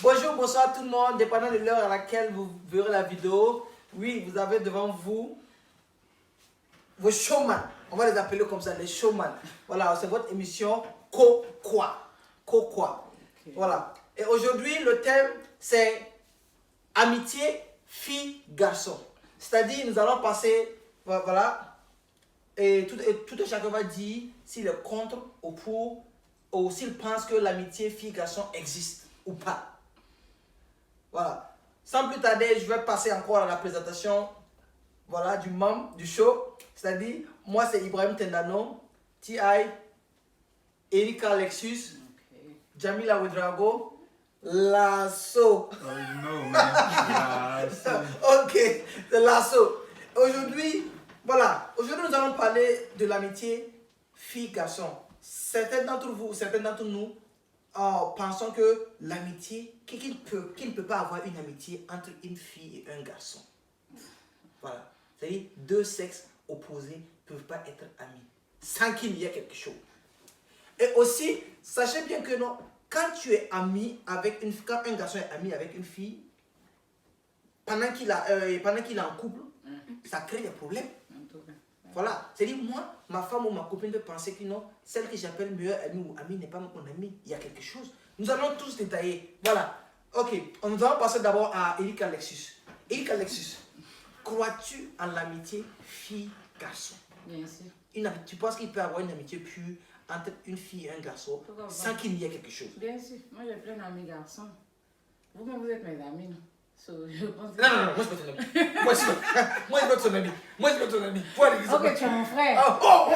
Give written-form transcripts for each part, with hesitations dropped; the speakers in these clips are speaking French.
Bonjour, bonsoir tout le monde, dépendant de l'heure à laquelle vous verrez la vidéo. Oui, vous avez devant vous vos showman. On va les appeler comme ça, les showman. Voilà, c'est votre émission Kokwa. Kokwa. Okay. Voilà. Et aujourd'hui, le thème, c'est amitié fille-garçon. C'est-à-dire, nous allons passer, voilà, et tout et chacun va dire s'il est contre ou pour, ou s'il pense que l'amitié fille-garçon existe ou pas. Voilà. Sans plus tarder, je vais passer encore à la présentation, voilà, du membre du show. C'est-à-dire, moi c'est Ibrahim Tendano, T.I., Erika Lexus, Jamila Ouedraogo, Lasso. Oh non, man. Lasso. Ok, c'est Lasso. Aujourd'hui, voilà, aujourd'hui nous allons parler de l'amitié fille-garçon. Certains d'entre vous, certains d'entre nous, pensons que l'amitié, qu'il ne peut pas avoir une amitié entre une fille et un garçon. Voilà. C'est-à-dire, deux sexes opposés ne peuvent pas être amis sans qu'il y ait quelque chose. Et aussi, sachez bien que non, quand tu es ami avec une, quand un garçon est ami avec une fille, pendant qu'il est en couple, ça crée des problèmes. Voilà, c'est-à-dire moi, ma femme ou ma copine peut penser que non, celle que j'appelle meilleure amie ou amie n'est pas mon amie, il y a quelque chose. Nous allons tous détailler. Voilà, ok, nous allons passer d'abord à Erika Alexis. Erika Alexis, crois-tu en l'amitié fille-garçon? Bien sûr. Tu penses qu'il peut y avoir une amitié pure entre une fille et un garçon sans qu'il y ait quelque chose? Bien sûr, moi j'ai plein d'amis garçons. Vous-même vous êtes mes amis, non? Je pense que... Non, moi je peux ton ami. Moi je peux ton ami. Moi je peux ton ami. Ok, tu es mon frère. Oh,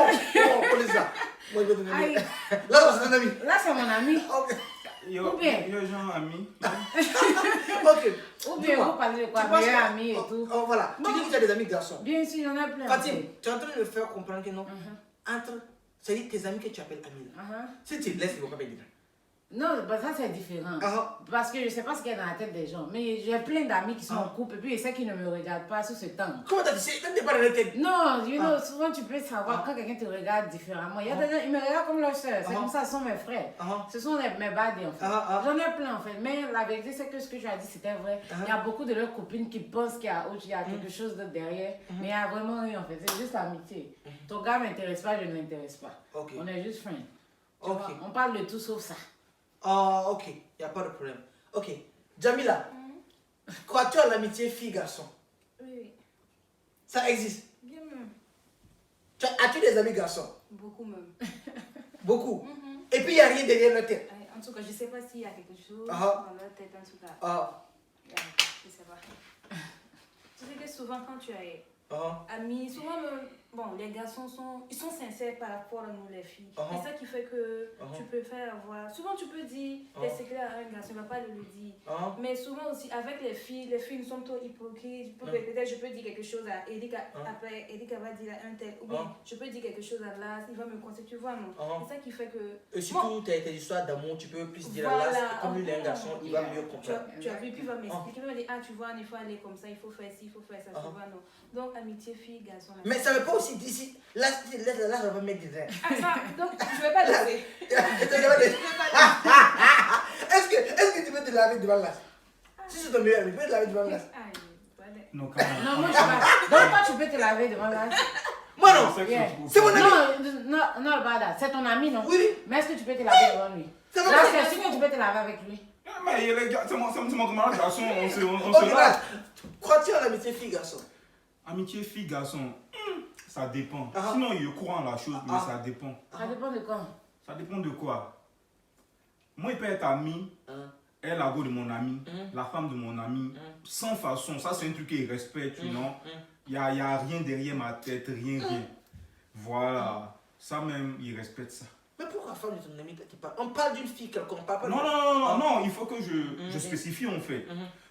c'est ça. Moi je peux ton ami. Là, c'est ton ami. Là, c'est mon ami. Ok. Ou bien. Yo, genre ami. Ok. Ou bien vous parlez de quoi? Meilleur ami et tout. Oh, voilà. Tu dis que tu as des amis garçons. Bien sûr, il y en a plein. Fatim, tu es en train de me faire comprendre que non. Entre, c'est-à-dire tes amis que tu appelles amis. Si tu laisses, ils vont pas bien dire. Non, bah ça c'est différent. Parce que je ne sais pas ce qu'il y a dans la tête des gens. Mais j'ai plein d'amis qui sont en couple et puis ceux qui ne me regardent pas sous ce temps. Comment t'as dit ça? Tu n'es pas dans la tête. Non, you know, souvent tu peux savoir quand quelqu'un te regarde différemment. Il y a des gens, ils me regardent comme leur soeur. C'est comme ça, ce sont mes frères. Ce sont mes badés en fait. J'en ai plein en fait. Mais la vérité, c'est que ce que tu as dit, c'était vrai. Il y a beaucoup de leurs copines qui pensent qu'il y a quelque chose de derrière. Mais il n'y a vraiment rien en fait. C'est juste l'amitié. Ton gars ne m'intéresse pas, je ne m'intéresse pas. On est juste friends. On parle de tout sauf ça. Oh, ok, il n'y a pas de problème. Ok, Jamila, crois-tu à l'amitié fille-garçon? Oui. Ça existe? Bien même. As-tu des amis garçons? Beaucoup même. Beaucoup? Et puis il n'y a rien derrière leur tête? En tout cas, je ne sais pas s'il y a quelque chose dans leur tête, en tout cas. Je ne sais pas. Tu sais que souvent quand tu es amis, souvent bon, les garçons ils sont sincères par rapport à nous les filles. C'est ça qui fait que tu peux faire avoir. Souvent tu peux dire tes secrets à un garçon, il ne va pas le dire. Mais souvent aussi avec les filles nous sommes trop hypocrites. Peut-être je peux dire quelque chose à Erika, après Erika va dire à un tel. Ou bien je peux dire quelque chose à Las, il va me conseiller, tu vois non. C'est ça qui fait que. Et surtout tes histoires d'amour, tu peux plus dire à Las, comme lui il est un garçon, il va mieux comprendre. Tu as vu, puis il va m'expliquer, il va me dire, ah tu vois, il faut aller comme ça, il faut faire ci, il faut faire ça, tu vois non. Donc amitié fille, garçon. Mais ça ne veut pas aussi dire si. Là, ça va mettre des airs. Ah, ça, donc je ne vais pas laver. Est-ce que tu peux te laver devant l'as? Si c'est ton meilleur ami, tu peux te laver devant l'as? Non, quand même. Non, moi je sais pas. Donc toi tu peux te laver devant l'as? Moi non. C'est mon ami. Non, Bada, c'est ton ami, non? Oui. Mais est-ce que tu peux te laver devant lui? Là, c'est sûr que tu peux te laver avec lui. Mais c'est mon camarade garçon, on Ok, se lave. crois-tu à l'amitié fille-garçon? Amitié fille-garçon, ça dépend. Sinon, il croit en la chose, mais ça dépend. Ça dépend de quoi? Ça dépend de quoi? Moi, il peut être ami, elle, la go de mon ami, la femme de mon ami, sans façon. Ça, c'est un truc qu'il respecte, tu know. Il n'y a rien derrière ma tête, rien. Voilà. Ça même, il respecte ça. Mais pourquoi la femme de ton ami tu parles? On parle d'une fille quelconque, pas Non, il faut que je spécifie en fait.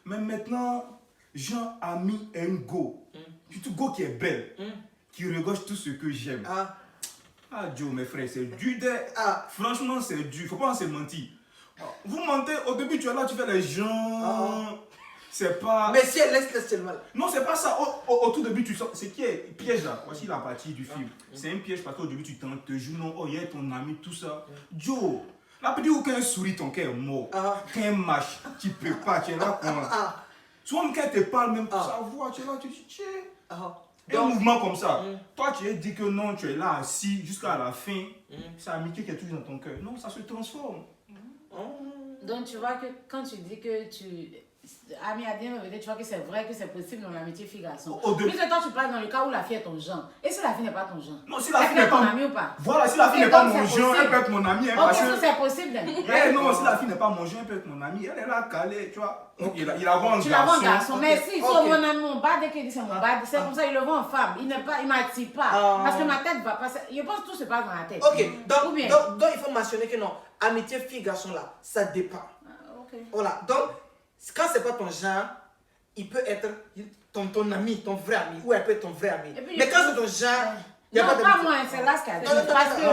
Mais maintenant, Jean ami un go. Surtout go qui est belle, qui regorge tout ce que j'aime. Ah Joe, mes frères, c'est dur. Franchement, c'est dur. Faut pas se mentir. Vous mentez, au début tu es là, tu fais les gens. C'est pas. Mais si elle laisse seulement. Non, c'est pas ça. Au tout début, tu sens. C'est qui est piège là. Voici la partie du film. C'est un piège parce qu'au début, tu te joues, non, oh, il y a ton ami, tout ça. Joe, La petite ou quand elle sourit, ton cœur est mort. Quand elle marche, tu peux pas, tu es là pour... Souvent, quand elle te parle, même pour sa voix, tu es là, tu dis, tiens. Un mouvement comme ça. Toi, tu as dit que non, tu es là assis jusqu'à la fin. C'est l'amitié qui est toujours dans ton cœur. Non, ça se transforme. Donc, tu vois que quand tu dis que tu... Ami a dit, tu vois que c'est vrai que c'est possible dans l'amitié fille-garçon. Plus de temps, tu parles dans le cas où la fille est ton genre. Et si la fille n'est pas ton genre? Non, si la fille n'est pas ton ami ou pas? Voilà, si la fille n'est pas mon genre, elle peut être mon amie. Ok, ça c'est possible. Non, si la fille n'est pas mon genre, elle peut être mon amie. Elle est là calée, tu vois. Il la voit en garçon. Tu la vois en garçon. Mais si, sur mon ami, mon bad, dès qu'il dit c'est mon bad, c'est comme ça, il le voit en femme. Il ne m'attire pas. Parce que ma tête va passer. Je pense que tout se passe dans la tête. Ok, donc il faut mentionner que non, amitié fille-garçon là, ça dépend. Voilà, donc quand c'est pas ton genre, il peut être ton ami, ton vrai ami, ou elle peut être ton vrai ami. Mais quand c'est ton genre, il n'y a pas de... Non, pas moi, c'est là ce qu'elle dit. Parce que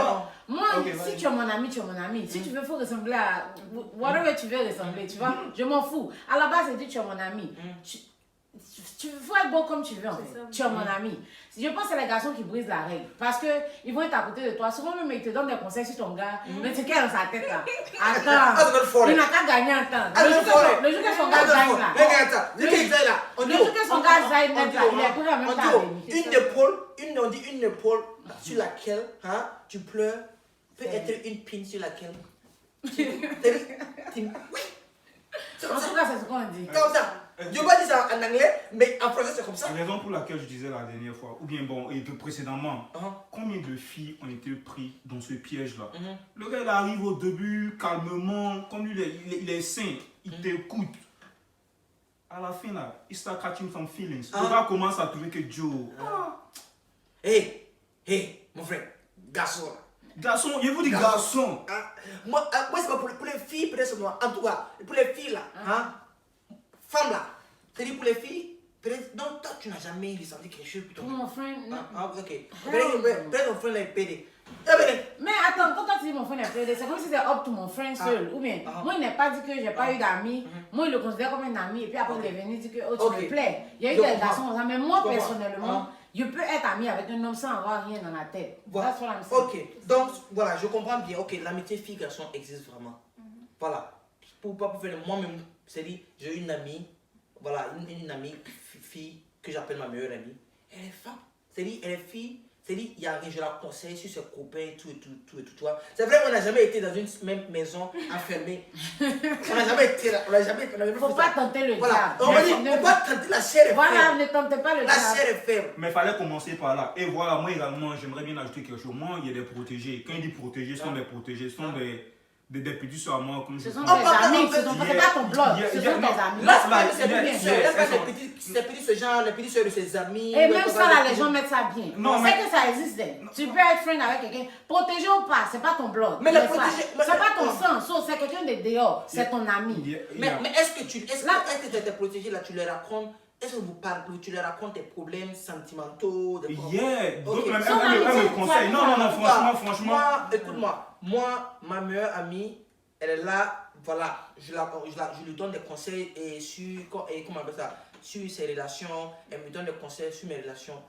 moi, si tu es mon ami, tu es mon ami. Si tu veux, faut ressembler à... Whatever tu veux ressembler, tu vois, je m'en fous. À la base, c'est dit tu es mon ami. Tu faut être beau comme tu veux en fait. Tu es mon ami. Je pense que c'est les garçons qui brisent la règle. Parce qu'ils vont être à côté de toi. Souvent même ils te donnent des conseils sur ton gars. Mais tu qu'est dans sa tête là. Attends. Il n'a qu'à gagner un temps. Le jour que son gars gagne là. Le jour que son gars gagne là, il est prêt à même temps. On dit une épaule sur laquelle tu pleures peut être une pine sur laquelle. Oui. En tout cas, c'est ce qu'on dit. Comme ça. Je ne vais pas dire ça en anglais, mais en français c'est comme ça. La raison pour laquelle je disais la dernière fois, ou bien bon, et précédemment, combien de filles ont été prises dans ce piège-là? Le gars il arrive au début calmement, comme lui il est sain, il t'écoute. À la fin là, il start catching some feelings. Le gars commence à trouver que Joe. Hey, mon frère, garçon. Garçon, je vous dis garçon. Moi c'est pas pour les filles, peut-être moi. En tout cas, pour les filles là, femmes là, c'est-à-dire pour les filles, peut-être, non, toi tu n'as jamais ressenti quelque chose pour ton Mon frère, ok. Peut-être mon frère est pédé. Mais attends, quand tu dis mon frère est pédé, c'est comme si c'était up to mon frère seul. Ou bien, moi il n'a pas dit que j'ai pas eu d'amis, moi il le considère comme un ami, et puis après il est venu dire que oh, tu me plais. Il y a eu des garçons comme ça, mais moi personnellement, je peux être ami avec un homme sans avoir rien dans la tête. Voilà. Ok, donc voilà, je comprends bien. Ok, l'amitié fille-garçon existe vraiment. Voilà. Pour faire moi-même, c'est-à-dire, j'ai une amie, voilà, une amie fille que j'appelle ma meilleure amie. Elle est femme. C'est-à-dire, elle est fille. C'est-à-dire, il y a je la conseille sur ses copains, tout, tu vois. C'est vrai, on n'a jamais été dans une même maison enfermée. On n'a jamais été là. Faut pas tenter le voilà. diable. On va dire, faut pas tenter la chair est faible. Voilà, ne tentez pas le diable. La chair est faible. Mais il fallait commencer par là. Et voilà, moi également, j'aimerais bien ajouter quelque chose. Moi, il y a des protégés. Quand il dit protégés, ce sont des protégés, ce sont des petits sur moi. Comme ce sont des amis, ce sont pas ton blog, ce sont des amis. Là, c'est les petits ce genre, les petits soeurs de ses amis. Et même ça, là, les gens mettent ça bien. On sait que ça existe. Tu peux être friend avec quelqu'un. Protégé ou pas, c'est pas ton blog. Mais le protégé. C'est pas ton sang, c'est quelqu'un de dehors, c'est ton ami. Mais est-ce que tu es protégé là, tu leur racontes? Est-ce que vous parlez, tu leur racontes tes problèmes sentimentaux, des problèmes? Donc, elle me conseille. Non, franchement. Moi, ma meilleure amie, elle est là, voilà, je lui donne des conseils et comment on appelle ça, sur ses relations, elle me donne des conseils sur mes relations,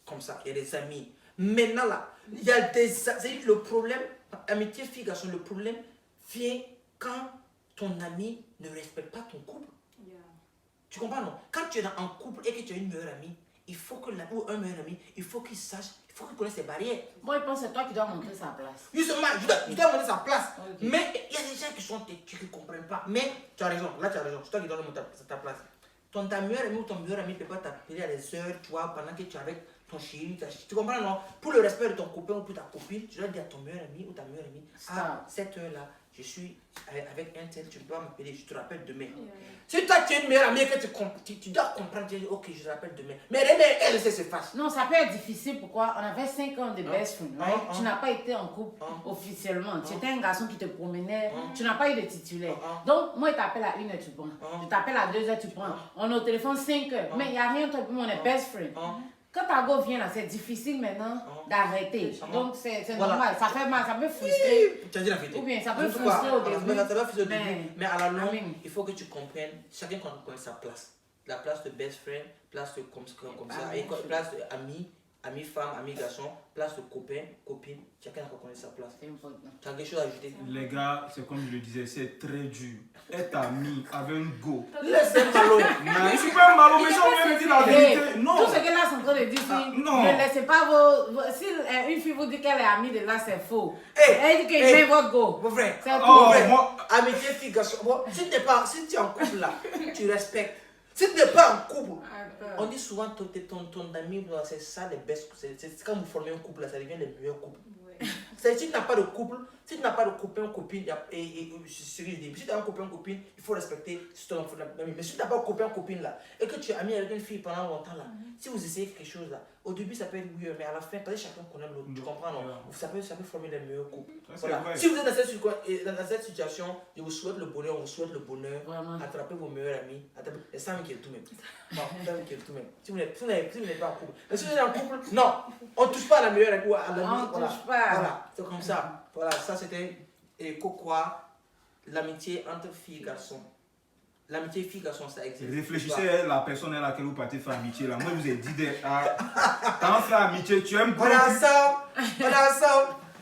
comme ça, il y a des amis. Maintenant là, il y a le problème, amitié fille-garçon, le problème vient quand ton ami ne respecte pas ton couple. Tu comprends, non? Quand tu es en couple et que tu as une meilleure amie, il faut que un meilleur ami, il faut qu'il sache, il faut qu'il connaisse ses barrières. Moi, je pense que c'est toi qui dois montrer sa place. Justement, je dois montrer sa place. Okay. Mais il y a des gens qui sont têtus, qui ne comprennent pas. Mais tu as raison, là tu as raison, c'est toi qui dois montrer ta place. Ta meilleure amie ou ton meilleur ami ne peut pas t'appeler à des heures, tu vois, pendant que tu es avec ton chéri. Tu comprends, non? Pour le respect de ton copain ou pour ta copine, tu dois dire à ton meilleur ami ou ta meilleure amie, cette heure-là, je suis avec un tel, tu dois m'appeler, je te rappelle demain. Si toi tu es une meilleure amie que tu dois comprendre, tu dis ok, je te rappelle demain. Mais elle sait se face. Non, ça peut être difficile. Pourquoi? On avait 5 ans de best friend, right? Tu n'as pas été en couple officiellement. Tu étais un garçon qui te promenait, tu n'as pas eu de titulaire. Donc, moi, je t'appelle à 1h, tu prends. Je t'appelle à 2h, tu prends. On est au téléphone 5 heures. Mais il n'y a rien, toi, on est best friend. Quand ta go vient là, c'est difficile maintenant d'arrêter. Donc c'est normal, ça fait mal, ça peut frustrer. Tu as dit la vérité. Ou bien ça peut frustrer au début. Ça va frustrer au début. Mais à la longue, il faut que tu comprennes, chacun connaît sa place. La place de best friend, place de comme ça, et place d'ami, ami femme, ami garçon, place de copain, copine, chacun reconnaît sa place. C'est important. Tu as quelque chose à ajouter? Les gars, c'est comme je le disais, c'est très dur. Être ami avec un go. Laissez malo. Non, je suis pas un malo, mais ça on vient de dire la vérité. Non. Tout ce que là sont en train de dire, ne laissez pas si une fille vous dit qu'elle est amie de là, c'est faux. Elle dit qu'il met votre go. Mon frère. C'est tout. Moi, amitié fille garçon. Bon, si tu es en couple là, tu respectes. Si tu n'es pas en couple, on dit souvent ton ami, c'est ça les best. C'est quand vous formez un couple là, ça devient les meilleurs couples. C'est si tu n'as pas de couple, si tu n'as pas de copain, copine, si tu as un copain, copine, il faut respecter ton enfant. Mais si tu n'as pas de copain, copine là, et que tu es ami avec une fille pendant longtemps là, si vous essayez quelque chose là, au début ça peut être weird, mais à la fin, parce que chacun connaît l'autre, tu comprends non? Ça peut former les meilleurs couples. Voilà. Si vous êtes dans cette situation, je vous souhaite le bonheur, on vous souhaite le bonheur. Attrapez vos meilleurs amis. C'est ça qui est tout même. Bon, c'est ça qui est tout même. Si vous n'êtes pas en couple. Mais si vous êtes en couple, non, on ne touche pas à la meilleure amie ou à l'ami. On ne touche pas. Voilà, c'est comme ça. Voilà, ça c'était quoi l'amitié entre filles et garçons. L'amitié fille-garçon, ça existe. Réfléchissez à la personne à laquelle vous partez faire amitié là. Moi, je vous ai dit, quand on fait amitié, tu aimes Voilà ça,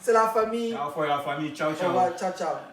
c'est la famille. La famille, ciao, ciao. Ciao, ciao.